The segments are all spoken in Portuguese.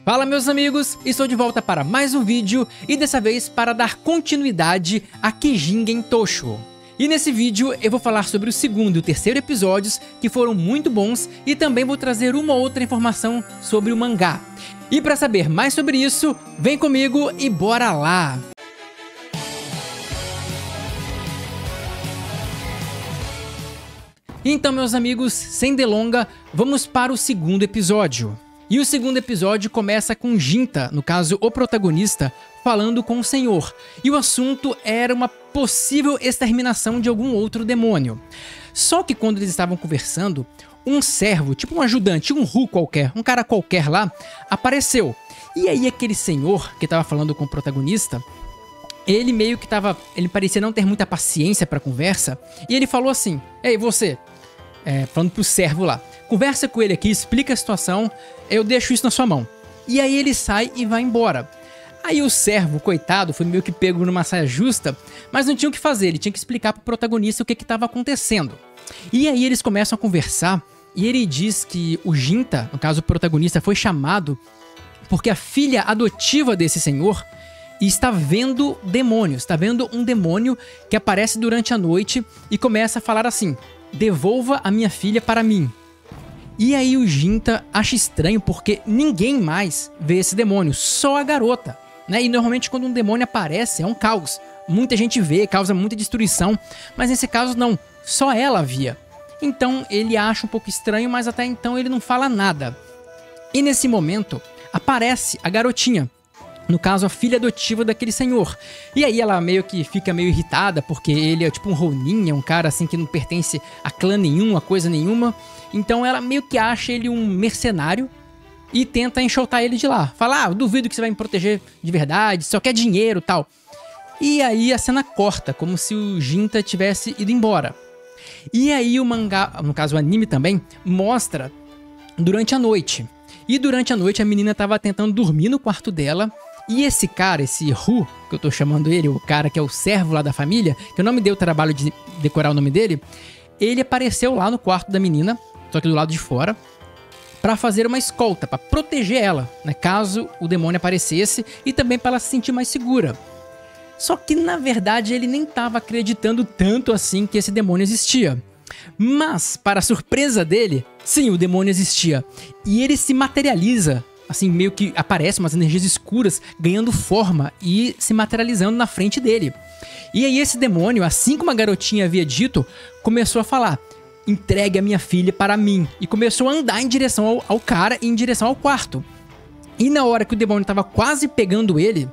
Fala meus amigos, estou de volta para mais um vídeo e dessa vez para dar continuidade a Kijingen Toshou. E nesse vídeo eu vou falar sobre o segundo e o terceiro episódios que foram muito bons e também vou trazer uma outra informação sobre o mangá. E para saber mais sobre isso, vem comigo e bora lá! Então meus amigos, sem delonga, vamos para o segundo episódio. E o segundo episódio começa com Ginta, no caso o protagonista, falando com o senhor. E o assunto era uma possível exterminação de algum outro demônio. Só que quando eles estavam conversando, um servo, tipo um ajudante, um Ru qualquer, um cara qualquer lá, apareceu. E aí aquele senhor que estava falando com o protagonista, ele meio que ele parecia não ter muita paciência para conversa. E ele falou assim, ei você, falando pro servo lá, conversa com ele aqui, explica a situação, eu deixo isso na sua mão. E aí ele sai e vai embora. Aí o servo, coitado, foi meio que pego numa saia justa, mas não tinha o que fazer, ele tinha que explicar pro protagonista o que estava acontecendo. E aí eles começam a conversar, e ele diz que o Ginta, no caso o protagonista, foi chamado porque a filha adotiva desse senhor está vendo demônios, está vendo um demônio que aparece durante a noite e começa a falar assim, devolva a minha filha para mim. E aí o Ginta acha estranho porque ninguém mais vê esse demônio, só a garota, né? E normalmente quando um demônio aparece é um caos. Muita gente vê, causa muita destruição, mas nesse caso não, só ela via. Então ele acha um pouco estranho, mas até então ele não fala nada. E nesse momento aparece a garotinha, no caso a filha adotiva daquele senhor. E aí ela meio que fica meio irritada porque ele é tipo um Ronin, um cara assim que não pertence a clã nenhum, a coisa nenhuma. Então ela meio que acha ele um mercenário e tenta enxotar ele de lá. Fala, eu duvido que você vai me proteger de verdade, só quer dinheiro e tal. E aí a cena corta, como se o Ginta tivesse ido embora. E aí o mangá, no caso o anime também, mostra durante a noite. E durante a noite a menina tava tentando dormir no quarto dela. E esse cara, esse Ru, que eu tô chamando ele, o cara que é o servo lá da família, que eu não me dei o trabalho de decorar o nome dele, ele apareceu lá no quarto da menina, só que do lado de fora, pra fazer uma escolta, pra proteger ela, né, caso o demônio aparecesse e também pra ela se sentir mais segura. Só que na verdade ele nem tava acreditando tanto assim que esse demônio existia. Mas, para a surpresa dele, sim, o demônio existia. E ele se materializa, assim, meio que aparece umas energias escuras ganhando forma e se materializando na frente dele. E aí esse demônio, assim como a garotinha havia dito, começou a falar, entregue a minha filha para mim. E começou a andar em direção ao cara e em direção ao quarto. E na hora que o demônio estava quase pegando ele,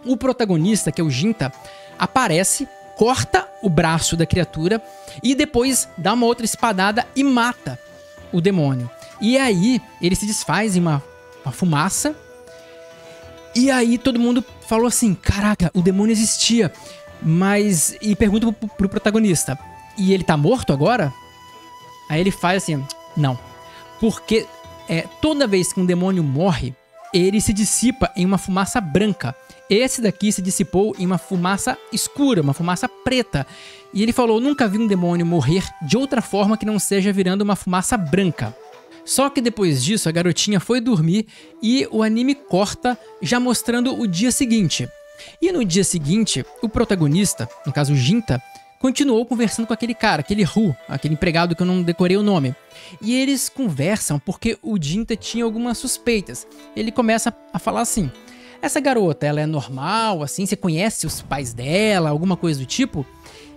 o protagonista, que é o Ginta, aparece, corta o braço da criatura e depois dá uma outra espadada e mata o demônio. E aí ele se desfaz em uma fumaça. E aí todo mundo falou assim, caraca, o demônio existia. Mas... E pergunta pro protagonista, e ele tá morto agora? Aí ele faz assim, não. Porque toda vez que um demônio morre, ele se dissipa em uma fumaça branca. Esse daqui se dissipou em uma fumaça escura, uma fumaça preta. E ele falou, nunca vi um demônio morrer de outra forma que não seja virando uma fumaça branca. Só que depois disso a garotinha foi dormir e o anime corta já mostrando o dia seguinte. E no dia seguinte, o protagonista, no caso o Ginta, continuou conversando com aquele cara, aquele Ru, aquele empregado que eu não decorei o nome. E eles conversam porque o Ginta tinha algumas suspeitas. Ele começa a falar assim, essa garota, ela é normal, assim, você conhece os pais dela, alguma coisa do tipo?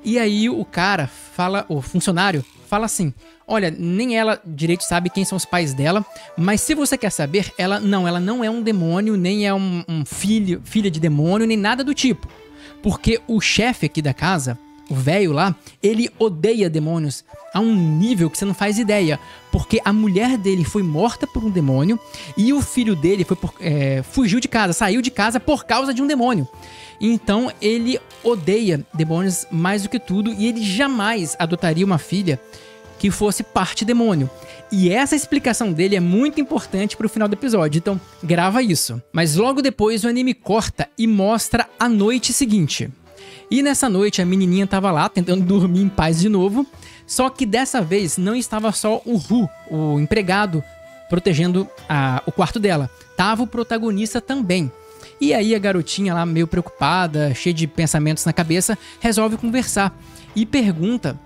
E aí o cara fala, o funcionário fala assim, olha, nem ela direito sabe quem são os pais dela, mas se você quer saber, ela não é um demônio, nem é filha de demônio, nem nada do tipo. Porque o chefe aqui da casa, o velho lá, ele odeia demônios a um nível que você não faz ideia. Porque a mulher dele foi morta por um demônio e o filho dele fugiu de casa, saiu de casa por causa de um demônio. Então ele odeia demônios mais do que tudo e ele jamais adotaria uma filha que fosse parte demônio. E essa explicação dele é muito importante pro final do episódio, então grava isso. Mas logo depois o anime corta e mostra a noite seguinte. E nessa noite a menininha tava lá tentando dormir em paz de novo, só que dessa vez não estava só o Ru, o empregado protegendo o quarto dela. Tava o protagonista também. E aí a garotinha lá, meio preocupada, cheia de pensamentos na cabeça, resolve conversar e pergunta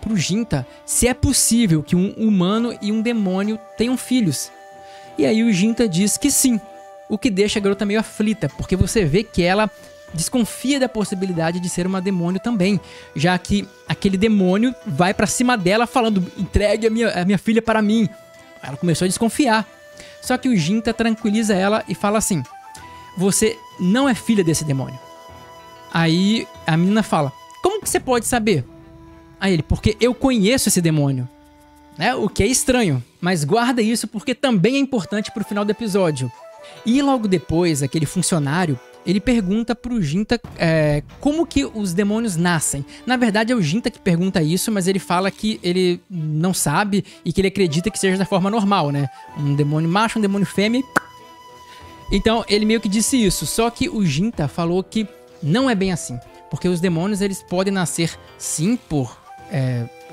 pro Ginta se é possível que um humano e um demônio tenham filhos. E aí o Ginta diz que sim, o que deixa a garota meio aflita, porque você vê que ela desconfia da possibilidade de ser uma demônio também, já que aquele demônio vai pra cima dela falando: entregue a minha filha para mim. Ela começou a desconfiar. Só que o Ginta tranquiliza ela e fala assim: você não é filha desse demônio. Aí a menina fala: como que você pode saber? Aí ele: porque eu conheço esse demônio. Né? O que é estranho, mas guarda isso porque também é importante pro final do episódio. E logo depois, aquele funcionário, ele pergunta pro Ginta como que os demônios nascem. Na verdade é o Ginta que pergunta isso, mas ele fala que ele não sabe e que ele acredita que seja da forma normal, né? Um demônio macho, um demônio fêmea. Então ele meio que disse isso, só que o Ginta falou que não é bem assim. Porque os demônios eles podem nascer sim por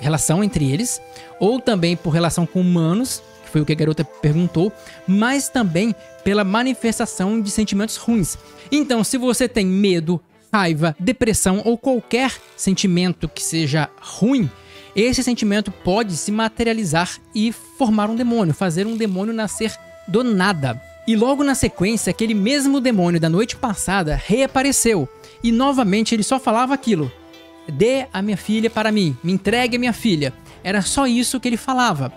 relação entre eles, ou também por relação com humanos, que foi o que a garota perguntou, mas também pela manifestação de sentimentos ruins. Então, se você tem medo, raiva, depressão ou qualquer sentimento que seja ruim, esse sentimento pode se materializar e formar um demônio, fazer um demônio nascer do nada. E logo na sequência, aquele mesmo demônio da noite passada reapareceu. E novamente ele só falava aquilo: dê a minha filha para mim, me entregue a minha filha. Era só isso que ele falava.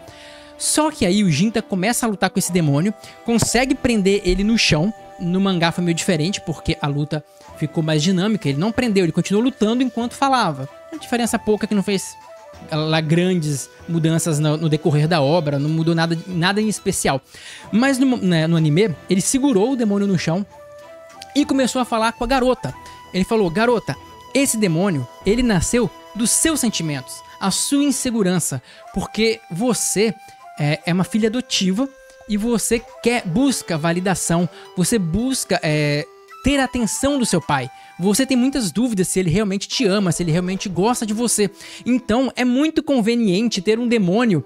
Só que aí o Ginta começa a lutar com esse demônio, consegue prender ele no chão. No mangá foi meio diferente, porque a luta ficou mais dinâmica. Ele não prendeu, ele continuou lutando enquanto falava. Uma diferença pouca que não fez lá grandes mudanças no decorrer da obra, não mudou nada em especial. Mas no anime, ele segurou o demônio no chão e começou a falar com a garota. Ele falou: garota, esse demônio, ele nasceu dos seus sentimentos, a sua insegurança, porque você é uma filha adotiva e você busca validação, você busca ter a atenção do seu pai. Você tem muitas dúvidas se ele realmente te ama, se ele realmente gosta de você. Então é muito conveniente ter um demônio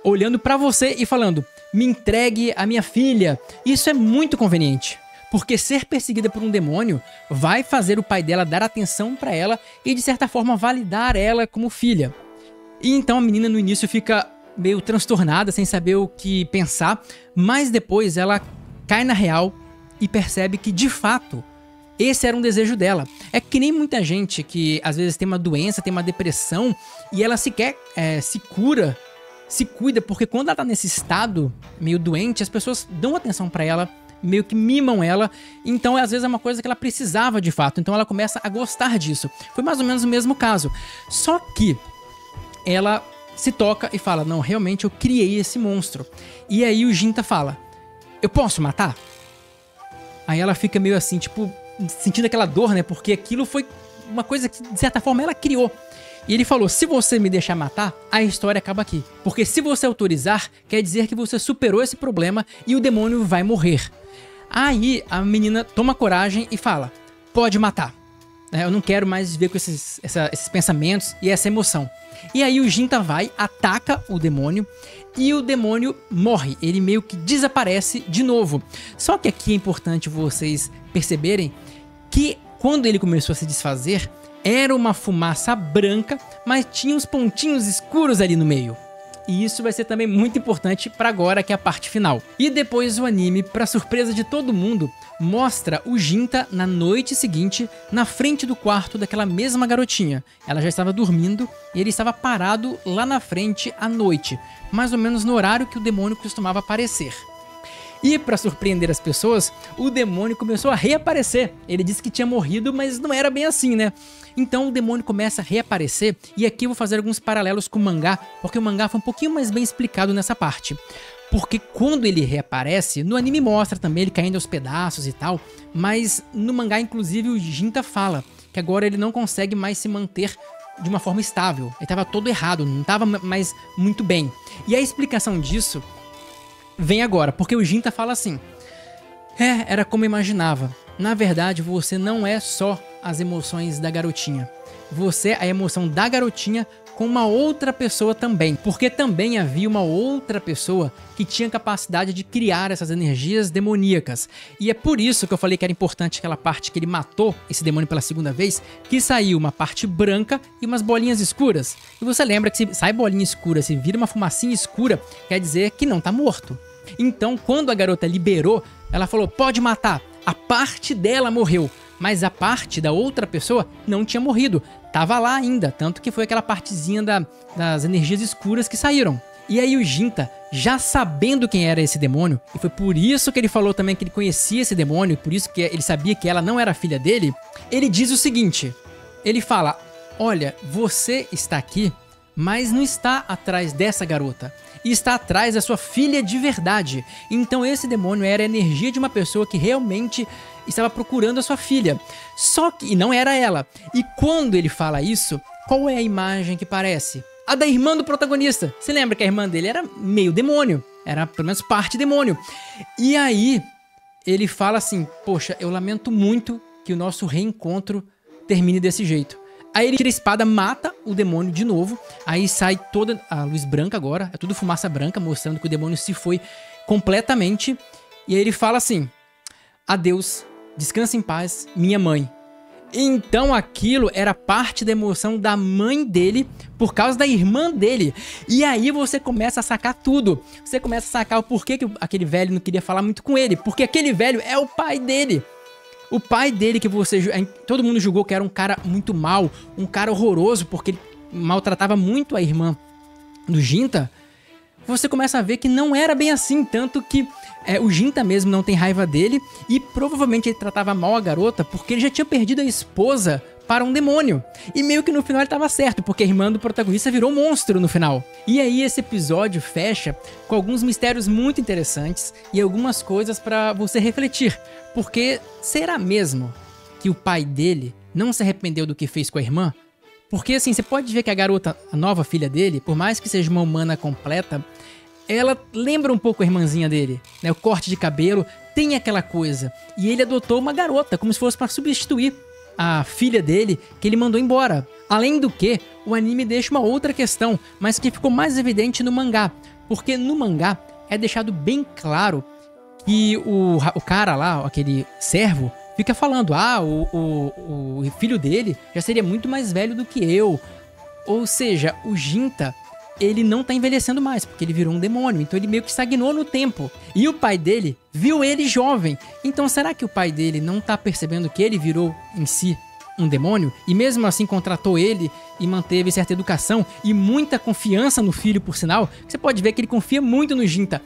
olhando pra você e falando: me entregue a minha filha. Isso é muito conveniente. Porque ser perseguida por um demônio vai fazer o pai dela dar atenção pra ela e de certa forma validar ela como filha. E então a menina no início fica meio transtornada, sem saber o que pensar, mas depois ela cai na real e percebe que de fato esse era um desejo dela. É que nem muita gente que às vezes tem uma doença, tem uma depressão e ela sequer se cuida, porque quando ela tá nesse estado meio doente, as pessoas dão atenção pra ela, meio que mimam ela, então às vezes é uma coisa que ela precisava de fato, então ela começa a gostar disso. Foi mais ou menos o mesmo caso, só que ela se toca e fala: não, realmente eu criei esse monstro. E aí o Ginta fala: eu posso matar? Aí ela fica meio assim, tipo, sentindo aquela dor, né, porque aquilo foi uma coisa que de certa forma ela criou. E ele falou: se você me deixar matar, a história acaba aqui. Porque se você autorizar, quer dizer que você superou esse problema e o demônio vai morrer. Aí a menina toma coragem e fala: pode matar. Eu não quero mais viver com esses pensamentos e essa emoção. E aí o Ginta vai, ataca o demônio e o demônio morre. Ele meio que desaparece de novo. Só que aqui é importante vocês perceberem que quando ele começou a se desfazer, era uma fumaça branca, mas tinha uns pontinhos escuros ali no meio. E isso vai ser também muito importante para agora, que é a parte final. E depois o anime, para surpresa de todo mundo, mostra o Ginta na noite seguinte, na frente do quarto daquela mesma garotinha. Ela já estava dormindo e ele estava parado lá na frente à noite, mais ou menos no horário que o demônio costumava aparecer. E para surpreender as pessoas, o demônio começou a reaparecer. Ele disse que tinha morrido, mas não era bem assim, né? Então o demônio começa a reaparecer, e aqui eu vou fazer alguns paralelos com o mangá, porque o mangá foi um pouquinho mais bem explicado nessa parte. Porque quando ele reaparece, no anime mostra também ele caindo aos pedaços e tal, mas no mangá inclusive o Ginta fala que agora ele não consegue mais se manter de uma forma estável. Ele estava todo errado, não estava mais muito bem. E a explicação disso vem agora, porque o Ginta fala assim: era como eu imaginava. Na verdade, você não é só as emoções da garotinha. Você é a emoção da garotinha com uma outra pessoa também, porque também havia uma outra pessoa que tinha capacidade de criar essas energias demoníacas. E é por isso que eu falei que era importante aquela parte que ele matou esse demônio pela segunda vez, que saiu uma parte branca e umas bolinhas escuras. E você lembra que se sai bolinha escura, se vira uma fumacinha escura, quer dizer que não tá morto. Então, quando a garota liberou, ela falou, pode matar. A parte dela morreu, mas a parte da outra pessoa não tinha morrido. Tava lá ainda, tanto que foi aquela partezinha das energias escuras que saíram. E aí o Ginta, já sabendo quem era esse demônio, e foi por isso que ele falou também que ele conhecia esse demônio, por isso que ele sabia que ela não era filha dele, ele diz o seguinte, ele fala, olha, você está aqui, mas não está atrás dessa garota, e está atrás da sua filha de verdade. Então esse demônio era a energia de uma pessoa que realmente estava procurando a sua filha. Só que, e não era ela. E quando ele fala isso, qual é a imagem que parece? A da irmã do protagonista. Você lembra que a irmã dele era meio demônio? Era pelo menos parte demônio. E aí, ele fala assim, poxa, eu lamento muito que o nosso reencontro termine desse jeito. Aí ele tira a espada, mata o demônio de novo. Aí sai toda a luz branca agora. É tudo fumaça branca, mostrando que o demônio se foi completamente. E aí ele fala assim, adeus, descansa em paz, minha mãe. Então aquilo era parte da emoção da mãe dele por causa da irmã dele. E aí você começa a sacar tudo. Você começa a sacar o porquê que aquele velho não queria falar muito com ele. Porque aquele velho é o pai dele. O pai dele que todo mundo julgou que era um cara muito mau, um cara horroroso, porque ele maltratava muito a irmã do Ginta. Você começa a ver que não era bem assim, tanto que o Ginta mesmo não tem raiva dele e provavelmente ele tratava mal a garota porque ele já tinha perdido a esposa para um demônio. E meio que no final ele estava certo, porque a irmã do protagonista virou um monstro no final. E aí esse episódio fecha com alguns mistérios muito interessantes e algumas coisas para você refletir. Porque será mesmo que o pai dele não se arrependeu do que fez com a irmã? Porque assim, você pode ver que a garota, a nova filha dele, por mais que seja uma humana completa, ela lembra um pouco a irmãzinha dele, né? O corte de cabelo tem aquela coisa. E ele adotou uma garota, como se fosse para substituir a filha dele, que ele mandou embora. Além do que, o anime deixa uma outra questão, mas que ficou mais evidente no mangá. Porque no mangá é deixado bem claro que o cara lá, aquele servo, fica falando, o filho dele já seria muito mais velho do que eu. Ou seja, o Ginta, ele não tá envelhecendo mais, porque ele virou um demônio, então ele meio que estagnou no tempo. E o pai dele viu ele jovem. Então será que o pai dele não tá percebendo que ele virou em si um demônio? E mesmo assim contratou ele e manteve certa educação e muita confiança no filho, por sinal. Você pode ver que ele confia muito no Ginta.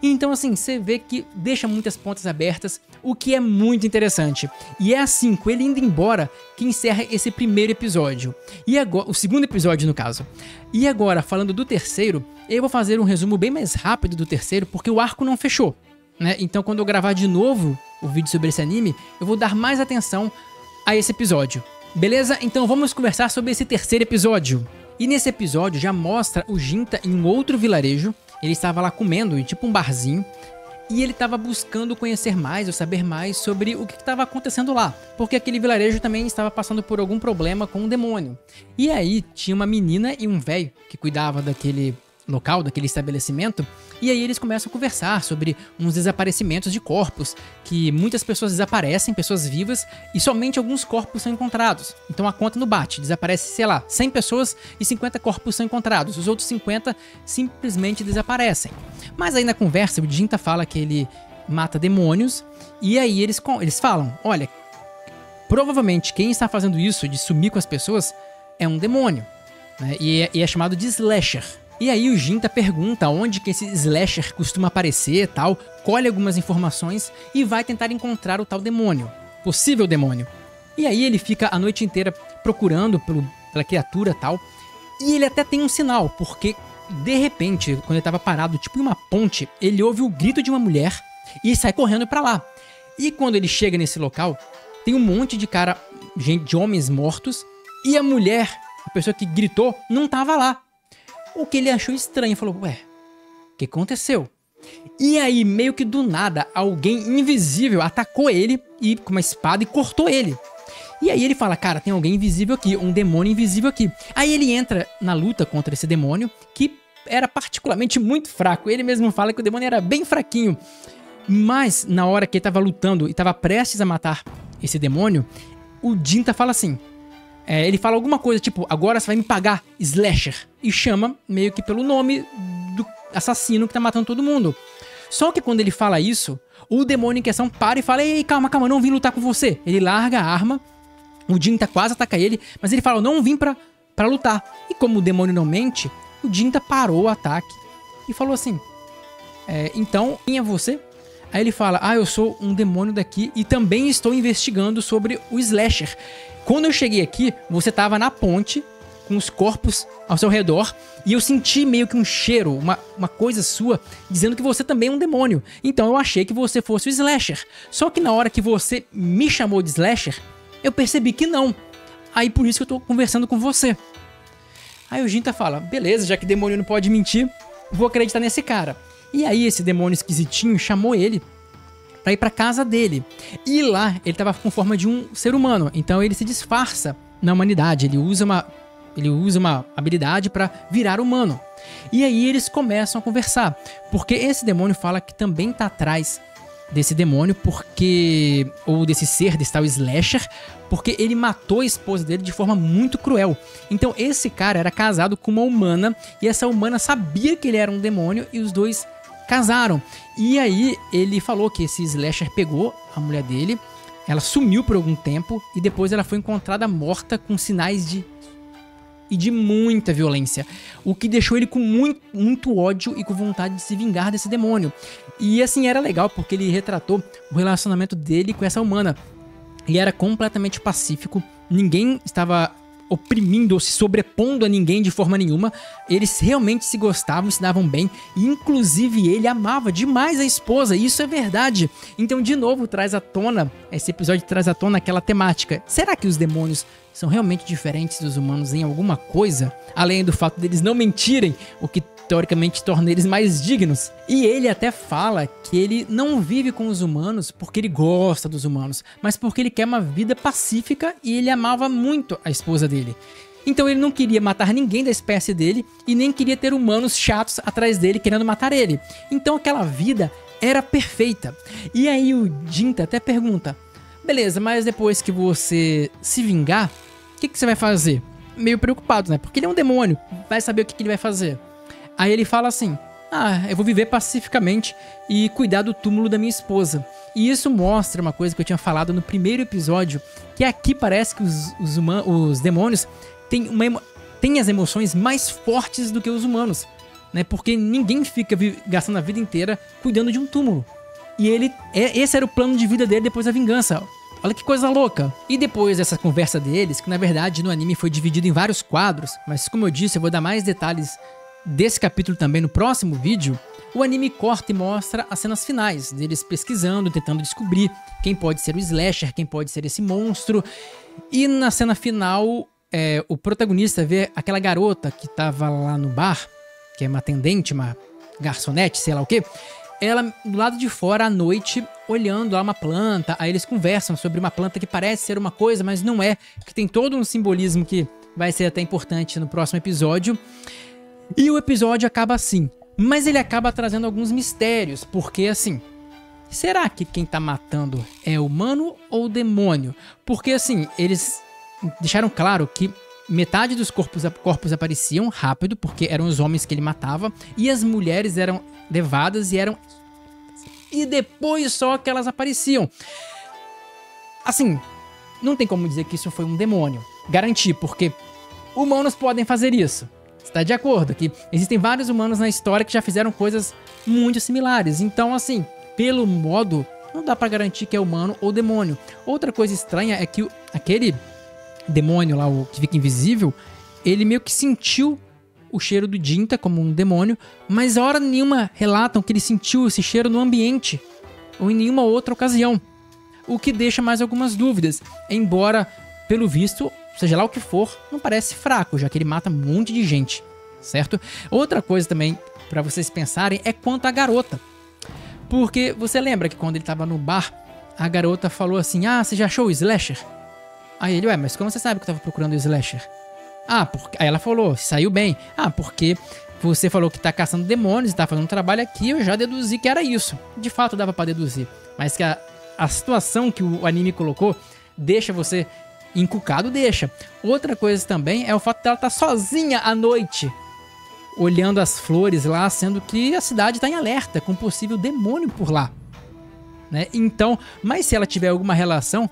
Então assim, você vê que deixa muitas pontas abertas, o que é muito interessante. E é assim, com ele indo embora, que encerra esse primeiro episódio. E agora, o segundo episódio no caso. E agora, falando do terceiro, eu vou fazer um resumo bem mais rápido do terceiro, porque o arco não fechou, né? Então quando eu gravar de novo o vídeo sobre esse anime, eu vou dar mais atenção a esse episódio. Beleza? Então vamos conversar sobre esse terceiro episódio. E nesse episódio já mostra o Ginta em um outro vilarejo. Ele estava lá comendo em tipo um barzinho e ele estava buscando conhecer mais ou saber mais sobre o que estava acontecendo lá, porque aquele vilarejo também estava passando por algum problema com um demônio. E aí tinha uma menina e um velho que cuidava daquele local, daquele estabelecimento, e aí eles começam a conversar sobre uns desaparecimentos de corpos, que muitas pessoas desaparecem, pessoas vivas, e somente alguns corpos são encontrados. Então a conta não bate, desaparece, sei lá, 100 pessoas e 50 corpos são encontrados, os outros 50 simplesmente desaparecem. Mas aí na conversa o Ginta fala que ele mata demônios, e aí eles falam, olha, provavelmente quem está fazendo isso, de sumir com as pessoas, é um demônio, né? E é chamado de slasher. E aí o Ginta pergunta onde que esse slasher costuma aparecer e tal, colhe algumas informações e vai tentar encontrar o tal demônio, possível demônio. E aí ele fica a noite inteira procurando pela criatura e tal, e ele até tem um sinal, porque de repente, quando ele estava parado tipo em uma ponte, ele ouve o grito de uma mulher e sai correndo pra lá. E quando ele chega nesse local, tem um monte de homens mortos, e a mulher, a pessoa que gritou, não tava lá. O que ele achou estranho, falou, ué, o que aconteceu? E aí, meio que do nada, alguém invisível atacou ele com uma espada e cortou ele. E aí ele fala, cara, tem alguém invisível aqui, um demônio invisível aqui. Aí ele entra na luta contra esse demônio, que era particularmente muito fraco. Ele mesmo fala que o demônio era bem fraquinho. Mas na hora que ele tava lutando e tava prestes a matar esse demônio, o Jinta fala assim, ele fala alguma coisa tipo, agora você vai me pagar, Slasher. E chama meio que pelo nome do assassino que tá matando todo mundo. Só que quando ele fala isso, o demônio em questão para e fala, ei, calma, não vim lutar com você. Ele larga a arma, o Jinta quase ataca ele, mas ele fala, eu não vim pra lutar. E como o demônio não mente, o Jinta parou o ataque e falou assim, então, quem é você? Aí ele fala, eu sou um demônio daqui e também estou investigando sobre o Slasher. Quando eu cheguei aqui, você tava na ponte, com os corpos ao seu redor, e eu senti meio que um cheiro, uma coisa sua, dizendo que você também é um demônio. Então eu achei que você fosse o Slasher. Só que na hora que você me chamou de Slasher, eu percebi que não. Aí por isso que eu tô conversando com você. Aí o Jinta fala, beleza, já que demônio não pode mentir, vou acreditar nesse cara. E aí esse demônio esquisitinho chamou ele pra ir pra casa dele. E lá ele tava com forma de um ser humano, então ele se disfarça na humanidade, ele usa uma habilidade pra virar humano. E aí eles começam a conversar, porque esse demônio fala que também tá atrás desse demônio, ou desse ser, desse tal Slasher, porque ele matou a esposa dele de forma muito cruel. Então esse cara era casado com uma humana, e essa humana sabia que ele era um demônio, e os dois casaram. E aí ele falou que esse Slasher pegou a mulher dele, ela sumiu por algum tempo, e depois ela foi encontrada morta com sinais de muita violência, o que deixou ele com muito ódio e com vontade de se vingar desse demônio. E assim, era legal porque ele retratou o relacionamento dele com essa humana. Ele era completamente pacífico, ninguém estava oprimindo ou se sobrepondo a ninguém de forma nenhuma. Eles realmente se gostavam, se davam bem, e inclusive ele amava demais a esposa, e isso é verdade. Então de novo esse episódio traz à tona aquela temática. Será que os demônios são realmente diferentes dos humanos em alguma coisa? Além do fato deles não mentirem, o que teoricamente torna eles mais dignos. E ele até fala que ele não vive com os humanos porque ele gosta dos humanos, mas porque ele quer uma vida pacífica, e ele amava muito a esposa dele. Então ele não queria matar ninguém da espécie dele e nem queria ter humanos chatos atrás dele querendo matar ele. Então aquela vida era perfeita. E aí o Jinta até pergunta, beleza, mas depois que você se vingar, o que você vai fazer? Meio preocupado, né? Porque ele é um demônio, vai saber o que ele vai fazer. Aí ele fala assim, eu vou viver pacificamente e cuidar do túmulo da minha esposa. E isso mostra uma coisa que eu tinha falado no primeiro episódio, que aqui parece que os demônios têm as emoções mais fortes do que os humanos, né? Porque ninguém fica gastando a vida inteira cuidando de um túmulo. E esse era o plano de vida dele depois da vingança. Olha que coisa louca. E depois dessa conversa deles, que na verdade no anime foi dividido em vários quadros, mas como eu disse, eu vou dar mais detalhes desse capítulo também no próximo vídeo, o anime corta e mostra as cenas finais, deles pesquisando, tentando descobrir quem pode ser o Slasher, quem pode ser esse monstro. E na cena final, o protagonista vê aquela garota que tava lá no bar, que é uma atendente, uma garçonete, sei lá o que. Ela do lado de fora à noite, olhando lá uma planta. Aí eles conversam sobre uma planta que parece ser uma coisa, mas não é, que tem todo um simbolismo que vai ser até importante no próximo episódio. E o episódio acaba assim, mas ele acaba trazendo alguns mistérios, porque assim, será que quem tá matando é humano ou demônio? Porque assim, eles deixaram claro que metade dos corpos apareciam rápido, porque eram os homens que ele matava, e as mulheres eram levadas e depois só que elas apareciam. Assim, não tem como dizer que isso foi um demônio, garantir, porque humanos podem fazer isso. Está de acordo que existem vários humanos na história que já fizeram coisas muito similares. Então, assim, pelo modo, não dá pra garantir que é humano ou demônio. Outra coisa estranha é que aquele demônio lá, o que fica invisível, ele meio que sentiu o cheiro do Jinta como um demônio, mas a hora nenhuma relatam que ele sentiu esse cheiro no ambiente ou em nenhuma outra ocasião. O que deixa mais algumas dúvidas, embora, pelo visto, seja lá o que for, não parece fraco, já que ele mata um monte de gente, certo? Outra coisa também, pra vocês pensarem, é quanto à garota. Porque você lembra que quando ele tava no bar, a garota falou assim, você já achou o Slasher? Aí ele, ué, mas como você sabe que eu tava procurando o slasher? Ah, porque... Aí ela falou, saiu bem. Ah, porque você falou que tá caçando demônios e tá fazendo um trabalho aqui, eu já deduzi que era isso. De fato dava pra deduzir. Mas que a situação que o anime colocou deixa você encucado, deixa. Outra coisa também é o fato dela estar sozinha à noite, olhando as flores lá, sendo que a cidade tá em alerta, com um possível demônio por lá. Né? Então, mas se ela tiver alguma relação,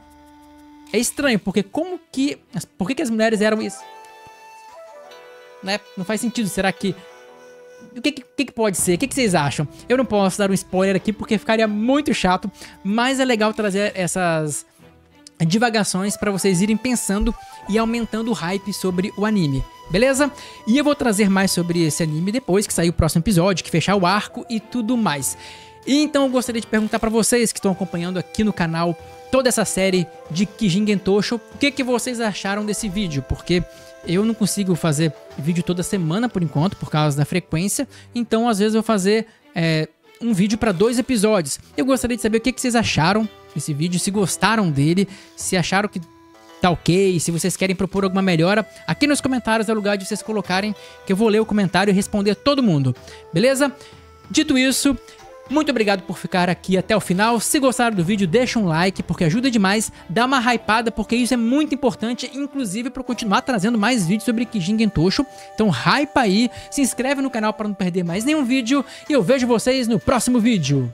é estranho, porque como que... Por que as mulheres eram isso? Né? Não faz sentido, será que... O que pode ser? O que vocês acham? Eu não posso dar um spoiler aqui porque ficaria muito chato, mas é legal trazer essas divagações para vocês irem pensando e aumentando o hype sobre o anime, beleza? E eu vou trazer mais sobre esse anime depois que sair o próximo episódio, que fechar o arco e tudo mais. E então eu gostaria de perguntar para vocês que estão acompanhando aqui no canal toda essa série de Kijin Gentosho, o que vocês acharam desse vídeo? Porque eu não consigo fazer vídeo toda semana por enquanto, por causa da frequência, então às vezes eu vou fazer um vídeo para 2 episódios. Eu gostaria de saber o que vocês acharam desse vídeo, se gostaram dele, se acharam que tá ok, se vocês querem propor alguma melhora. Aqui nos comentários é o lugar de vocês colocarem, que eu vou ler o comentário e responder todo mundo, beleza? Dito isso, muito obrigado por ficar aqui até o final. Se gostaram do vídeo, deixa um like, porque ajuda demais. Dá uma hypada, porque isso é muito importante, inclusive para eu continuar trazendo mais vídeos sobre Kijin Gentosho. Então hypa aí, se inscreve no canal para não perder mais nenhum vídeo, e eu vejo vocês no próximo vídeo.